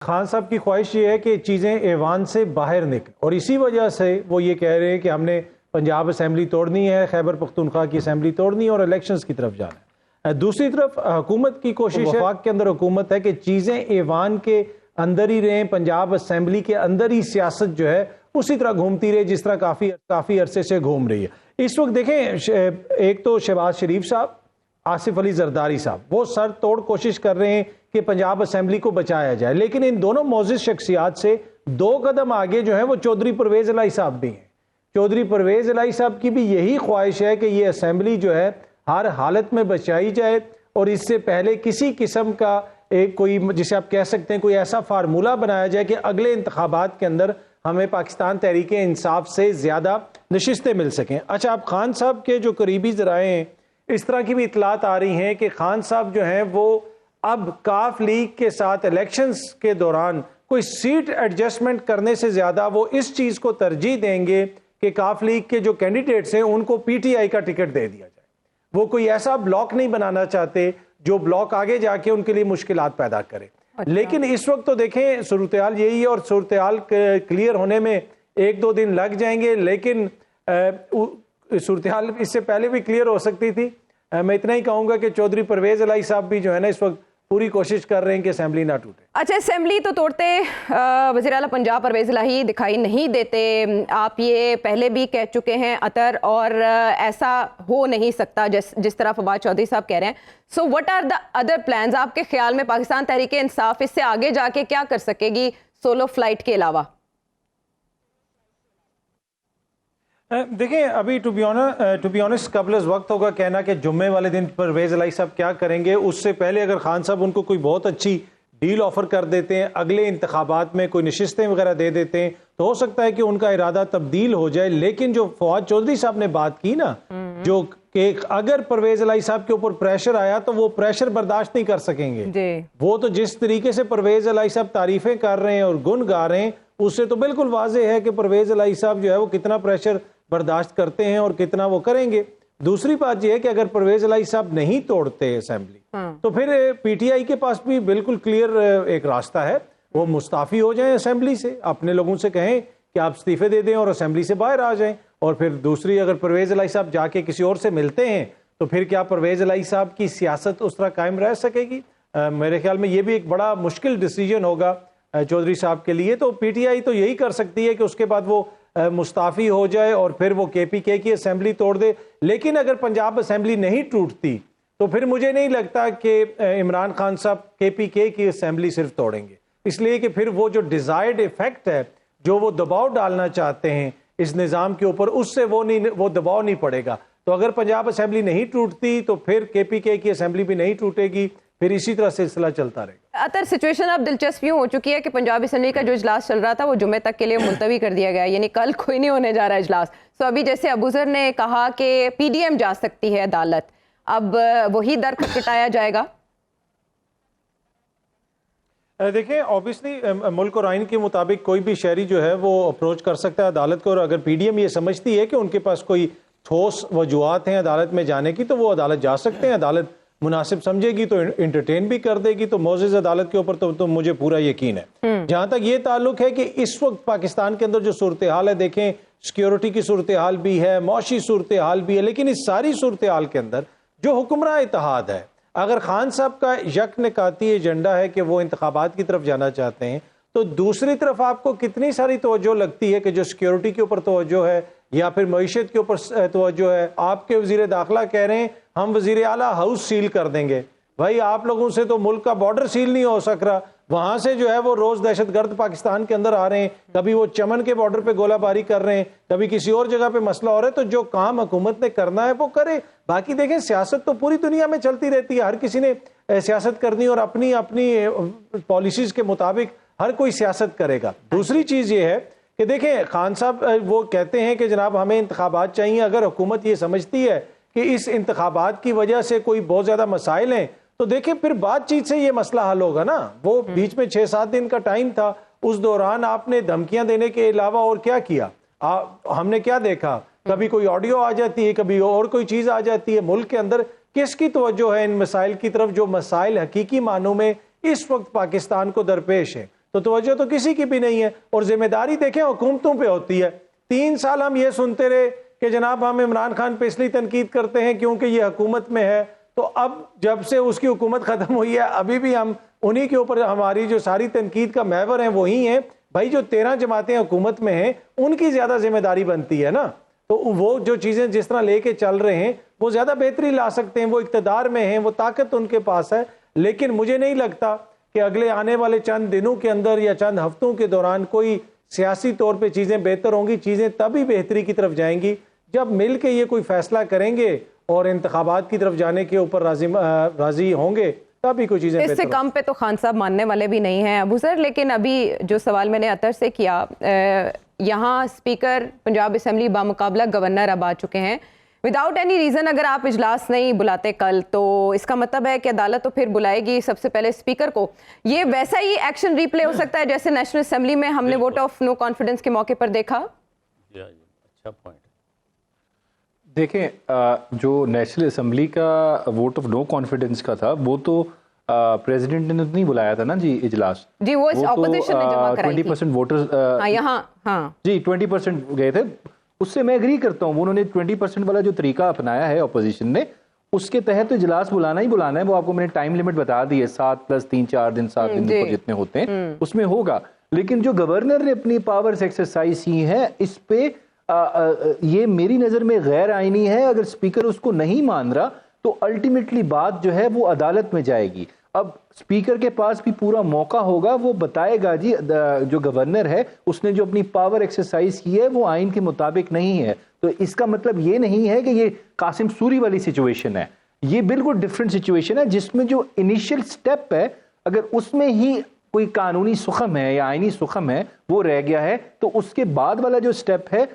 خان صاحب کی خواہش یہ ہے کہ چیزیں ایوان سے باہر نکلیں، اور اسی وجہ سے وہ یہ کہہ رہے ہیں کہ ہم نے پنجاب اسمبلی توڑنی ہے، خیبر پختونخوا کی اسمبلی توڑنی ہے اور الیکشنز کی طرف جانا ہے۔ دوسری طرف حکومت کی کوشش ہے، وفاق کے اندر حکومت ہے کہ چیزیں ایوان کے اندر ہی رہیں، پنجاب اسمبلی کے اندر ہی سیاست جو ہے اسی طرح گھومتی رہے جس طرح کافی عرصے سے گھوم رہی ہے۔ اس وقت دیکھیں، ایک تو شہباز شریف صاحب، آصف علی زرداری صاحب، وہ سر توڑ کوشش کر رہے ہیں کہ پنجاب اسمبلی کو بچایا جائے، لیکن ان دونوں معزز شخصیات سے دو قدم آگے جو ہیں وہ چودھری پرویز الہی صاحب بھی ہیں۔ چودھری پرویز الہی صاحب کی بھی یہی خواہش ہے کہ یہ اسمبلی جو ہے ہر حالت میں بچائی جائے، اور اس سے پہلے کسی قسم کا ایک کوئی جسے آپ کہہ سکتے ہیں کوئی ایسا فارمولہ بنایا جائے کہ اگلے انتخابات کے اندر ہمیں پاکستان تحریک انصاف سے زیادہ نشستیں مل سکیں۔ اچھا، آپ خان صاحب کے جو قریبی ذرائع ہیں، اس طرح کی بھی اطلاعات آ رہی ہیں کہ خان صاحب جو ہیں وہ اب کاف لیگ کے ساتھ الیکشنز کے دوران کوئی سیٹ ایڈجسٹمنٹ کرنے سے زیادہ وہ اس چیز کو ترجیح دیں گے کہ کاف لیگ کے جو کینڈیڈیٹس ہیں ان کو پی ٹی آئی کا ٹکٹ دے دیا جائے۔ وہ کوئی ایسا بلاک نہیں بنانا چاہتے جو بلاک آگے جا کے ان کے لیے مشکلات پیدا کرے۔ لیکن اس وقت تو دیکھیں صورتحال یہی ہے، اور صورتحال کلیئر ہونے میں ایک دو دن لگ جائیں گے، لیکن صورتحال اس سے پہلے بھی کلیئر ہو سکتی تھی۔ میں اتنا ہی کہوں گا کہ چودھری پرویز الہی صاحب بھی جو ہے نا اس وقت پوری کوشش کر رہے ہیں کہ اسمبلی نہ ٹوٹے۔ اچھا، اسمبلی تو توڑتے وزیر اعلیٰ پنجاب پرویز الہی دکھائی نہیں دیتے، آپ یہ پہلے بھی کہہ چکے ہیں اطہر، اور ایسا ہو نہیں سکتا جس طرح فواد چودھری صاحب کہہ رہے ہیں۔ So what are the other plans? آپ کے خیال میں پاکستان تحریک انصاف اس سے آگے جا کے کیا کر سکے گی سولو فلائٹ کے علاوہ؟ دیکھیں، ابھی ٹو بی آنسٹ قبل از وقت ہوگا کہنا کہ جمعے والے دن پرویز الہی صاحب کیا کریں گے۔ اس سے پہلے اگر خان صاحب ان کو کوئی بہت اچھی ڈیل آفر کر دیتے ہیں، اگلے انتخابات میں کوئی نشستیں وغیرہ دے دیتے ہیں، تو ہو سکتا ہے کہ ان کا ارادہ تبدیل ہو جائے۔ لیکن جو فواد چودھری صاحب نے بات کی نا، جو کہ اگر پرویز الہی صاحب کے اوپر پریشر آیا تو وہ پریشر برداشت نہیں کر سکیں گے۔ وہ تو جس طریقے سے پرویز الہی صاحب تعریفیں کر رہے ہیں اور گن گا رہے ہیں، اس سے تو بالکل واضح ہے کہ پرویز الہی صاحب جو ہے وہ کتنا پریشر برداشت کرتے ہیں اور کتنا وہ کریں گے۔ دوسری بات یہ ہے کہ اگر پرویز الہی صاحب نہیں توڑتے اسمبلی تو پھر پی ٹی آئی کے پاس بھی بالکل کلیئر ایک راستہ ہے، وہ مستعفی ہو جائیں اسمبلی سے، اپنے لوگوں سے کہیں کہ آپ استعفے دے دیں اور اسمبلی سے باہر آ جائیں۔ اور پھر دوسری، اگر پرویز الہی صاحب جا کے کسی اور سے ملتے ہیں تو پھر کیا پرویز الہی صاحب کی سیاست اس طرح قائم رہ سکے گی؟ میرے خیال میں یہ بھی ایک بڑا مشکل ڈیسیجن ہوگا چودھری صاحب کے لیے۔ تو پی ٹی آئی تو یہی کر سکتی ہے کہ اس کے بعد وہ مستعفی ہو جائے اور پھر وہ کے پی کے کی اسمبلی توڑ دے۔ لیکن اگر پنجاب اسمبلی نہیں ٹوٹتی تو پھر مجھے نہیں لگتا کہ عمران خان صاحب کے پی کے کی اسمبلی صرف توڑیں گے، اس لیے کہ پھر وہ جو ڈیزائرڈ ایفیکٹ ہے، جو وہ دباؤ ڈالنا چاہتے ہیں اس نظام کے اوپر، اس سے وہ دباؤ نہیں پڑے گا۔ تو اگر پنجاب اسمبلی نہیں ٹوٹتی تو پھر کے پی کے کی اسمبلی بھی نہیں ٹوٹے گی، پھر اسی طرح سلسلہ چلتا رہے گا۔ اطہر، سچویشن اب دلچسپ یوں ہو چکی ہے کہ پنجاب اسمبلی کا جو اجلاس چل رہا تھا وہ جمعے تک کے لیے ملتوی کر دیا گیا، یعنی کل کوئی نہیں ہونے جا رہا اجلاس۔ سو ابھی جیسے ابوذر نے کہا کہ پی ڈی ایم جا سکتی ہے عدالت، اب وہی در کھٹکھٹایا جائے گا؟ دیکھیں، اوبیسلی ملک اور آئین کے مطابق کوئی بھی شہری جو ہے وہ اپروچ کر سکتا ہے عدالت کو، اور اگر پی ڈی ایم یہ سمجھتی ہے کہ ان کے پاس کوئی ٹھوس وجوہات ہیں عدالت میں جانے کی تو وہ عدالت جا سکتے ہیں۔ عدالت مناسب سمجھے گی تو انٹرٹین بھی کر دے گی، تو معزز عدالت کے اوپر تو مجھے پورا یقین ہے۔ جہاں تک یہ تعلق ہے کہ اس وقت پاکستان کے اندر جو صورتحال ہے، دیکھیں سیکیورٹی کی صورتحال بھی ہے، معاشی صورتحال بھی ہے، لیکن اس ساری صورتحال کے اندر جو حکمراں اتحاد ہے، اگر خان صاحب کا یک نکاتی ایجنڈا ہے کہ وہ انتخابات کی طرف جانا چاہتے ہیں، تو دوسری طرف آپ کو کتنی ساری توجہ لگتی ہے کہ جو سیکیورٹی کے اوپر توجہ ہے یا پھر معیشت کے اوپر توجہ ہے۔ آپ کے وزیر داخلہ کہہ رہے ہیں ہم وزیر اعلیٰ ہاؤس سیل کر دیں گے۔ بھائی، آپ لوگوں سے تو ملک کا بارڈر سیل نہیں ہو سک رہا، وہاں سے جو ہے وہ روز دہشت گرد پاکستان کے اندر آ رہے ہیں، کبھی وہ چمن کے بارڈر پہ گولہ باری کر رہے ہیں، کبھی کسی اور جگہ پہ مسئلہ ہو رہا ہے۔ تو جو کام حکومت نے کرنا ہے وہ کرے۔ باقی دیکھیں، سیاست تو پوری دنیا میں چلتی رہتی ہے، ہر کسی نے سیاست کرنی اور اپنی پالیسیز کے مطابق ہر کوئی سیاست کرے گا۔ دوسری چیز یہ ہے کہ دیکھیں، خان صاحب وہ کہتے ہیں کہ جناب ہمیں انتخابات چاہیے۔ اگر حکومت یہ سمجھتی ہے کہ اس انتخابات کی وجہ سے کوئی بہت زیادہ مسائل ہیں تو دیکھیں پھر بات چیت سے یہ مسئلہ حل ہوگا نا۔ وہ بیچ میں 6-7 دن کا ٹائم تھا، اس دوران آپ نے دھمکیاں دینے کے علاوہ اور کیا کیا؟ ہم نے کیا دیکھا؟ کبھی کوئی آڈیو آ جاتی ہے، کبھی اور کوئی چیز آ جاتی ہے۔ ملک کے اندر کس کی توجہ ہے ان مسائل کی طرف، جو مسائل حقیقی معنوں میں اس وقت پاکستان کو درپیش ہیں؟ تو توجہ تو کسی کی بھی نہیں ہے. اور ذمہ داری دیکھیں حکومتوں پہ ہوتی ہے. 3 سال ہم یہ سنتے رہے کہ جناب ہم عمران خان پہ اس لیے تنقید کرتے ہیں کیونکہ یہ حکومت میں ہے. تو اب جب سے اس کی حکومت ختم ہوئی ہے ابھی بھی ہم انہی کے اوپر ہماری جو ساری تنقید کا محور ہیں وہی ہیں. بھائی جو 13 جماعتیں حکومت میں ہیں ان کی زیادہ ذمہ داری بنتی ہے نا. تو وہ جو چیزیں جس طرح لے کے چل رہے ہیں وہ زیادہ بہتری لا سکتے ہیں, وہ اقتدار میں ہیں, وہ طاقت ان کے پاس ہے. لیکن مجھے نہیں لگتا کہ اگلے آنے والے چند دنوں کے اندر یا چند ہفتوں کے دوران کوئی سیاسی طور پہ چیزیں بہتر ہوں گی. چیزیں تبھی بہتری کی طرف جائیں گی جب مل کے یہ کوئی فیصلہ کریں گے اور انتخابات کی طرف جانے کے اوپر راضی ہوں گے, تبھی کوئی چیزیں اس سے کم پہ تو خان صاحب ماننے والے بھی نہیں ہیں ابو ذر. لیکن ابھی جو سوال میں نے اطہر سے کیا, یہاں اسپیکر پنجاب اسمبلی بامقابلہ گورنر اب آ چکے ہیں. وداؤٹ اینی ریزن اگر آپ اجلاس نہیں بلاتے کل تو اس کا مطلب ہے کہ عدالت تو پھر بلائے گی سب سے پہلے اسپیکر کو. یہ ویسا ہی ایکشن ریپلے ہو سکتا ہے جیسے نیشنل اسمبلی میں ہم نے ووٹ آف نو کانفیڈنس کے موقع پر دیکھا. اچھا پوائنٹ. دیکھیں جو نیشنل اسمبلی کا ووٹ آف نو کانفیڈنس کا تھا وہ تو پریزیڈنٹ نے نہیں بلایا تھا نا جی اجلاس. جی وہ اپوزیشن نے جمع کرائی تھی. 20% ووٹرز یہاں ہاں جی 20% گئے تھے. اس سے میں ایگری کرتا ہوں, انہوں نے 20% والا جو طریقہ اپنایا ہے اپوزیشن نے اس کے تحت تو اجلاس بلانا ہی بلانا ہے. وہ آپ کو میں نے ٹائم لیمٹ بتا دی ہے 7+3-4 دن 7 دن جتنے ہوتے ہیں اس میں ہوگا. لیکن جو گورنر نے اپنی پاورز ایکسرسائز کی ہیں اس پہ یہ میری نظر میں غیر آئینی ہے. اگر اسپیکر اس کو نہیں مان رہا تو الٹیمیٹلی بات جو ہے وہ عدالت میں جائے گی. اب اسپیکر کے پاس بھی پورا موقع ہوگا, وہ بتائے گا جی جو گورنر ہے اس نے جو اپنی پاور ایکسرسائز کی ہے وہ آئین کے مطابق نہیں ہے. تو اس کا مطلب یہ نہیں ہے کہ یہ قاسم سوری والی سچویشن ہے. یہ بالکل ڈفرینٹ سچویشن ہے جس میں جو انیشیل سٹیپ ہے اگر اس میں ہی کوئی قانونی سخم ہے یا آئینی سخم ہے وہ رہ گیا ہے تو اس کے بعد والا جو سٹیپ ہے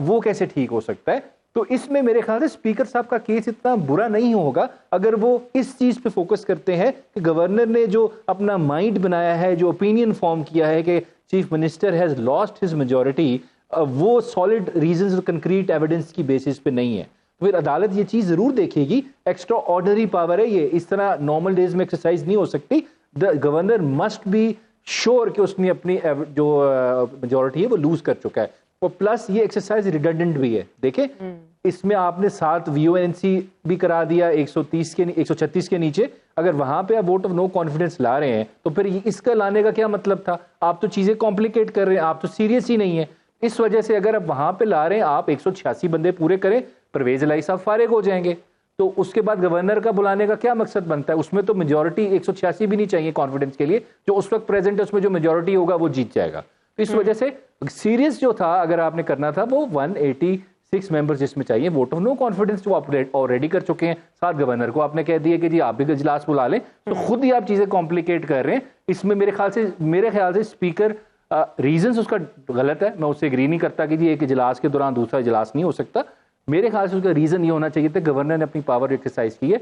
وہ کیسے ٹھیک ہو سکتا ہے. تو اس میں میرے خیال سے اسپیکر صاحب کا کیس اتنا برا نہیں ہوگا اگر وہ اس چیز پہ فوکس کرتے ہیں کہ گورنر نے جو اپنا مائنڈ بنایا ہے, جو اوپینین فارم کیا ہے کہ chief minister has lost his majority, وہ سالڈ ریزنز اور کنکریٹ ایویڈنس کی بیسس پہ نہیں ہے. پھر عدالت یہ چیز ضرور دیکھے گی. ایکسٹرا آرڈنری پاور ہے یہ, اس طرح نارمل ڈیز میں ایکسرسائز نہیں ہو سکتی. گورنر مسٹ بی شور کہ اس نے اپنی جو میجورٹی ہے وہ لوز کر چکا ہے. اور پلس یہ ایکسرسائز ریڈنڈنٹ بھی ہے. دیکھیں اس میں آپ نے 7 VONC بھی کرا دیا 136 کے نیچے. اگر وہاں پہ آپ ووٹ آف نو کانفیڈنس لا رہے ہیں تو پھر اس کا لانے کا کیا مطلب تھا؟ آپ تو چیزیں کمپلیکیٹ کر رہے ہیں, آپ تو سیریس ہی نہیں ہے. اس وجہ سے اگر آپ وہاں پہ لا رہے ہیں آپ 186 بندے پورے کریں, پرویز الہی صاحب فارغ ہو جائیں گے. تو اس کے بعد گورنر کا بلانے کا کیا مقصد بنتا ہے؟ اس میں تو میجورٹی 186 بھی نہیں چاہیے کانفیڈنس کے لیے. جو اس وقت پریزنٹ ہے اس میں جو میجورٹی ہوگا وہ جیت جائے گا. تو اس وجہ سے سیریس جو تھا اگر آپ نے کرنا تھا وہ 186 ممبرز جس میں چاہیے ووٹ آف نو کانفیڈنس جو آپ آلریڈی کر چکے ہیں. ساتھ گورنر کو آپ نے کہہ دیا کہ جی آپ بھی اجلاس بلا لیں. تو خود ہی آپ چیزیں کمپلیکیٹ کر رہے ہیں. اس میں میرے خیال سے اسپیکر ریزنز اس کا غلط ہے. میں اس سے اگری نہیں کرتا کہ جی ایک اجلاس کے دوران دوسرا اجلاس نہیں ہو سکتا. میرے خیال سے اس کا ریزن یہ ہونا چاہیے تھا گورنر نے اپنی پاور ایکسرسائز کی ہے.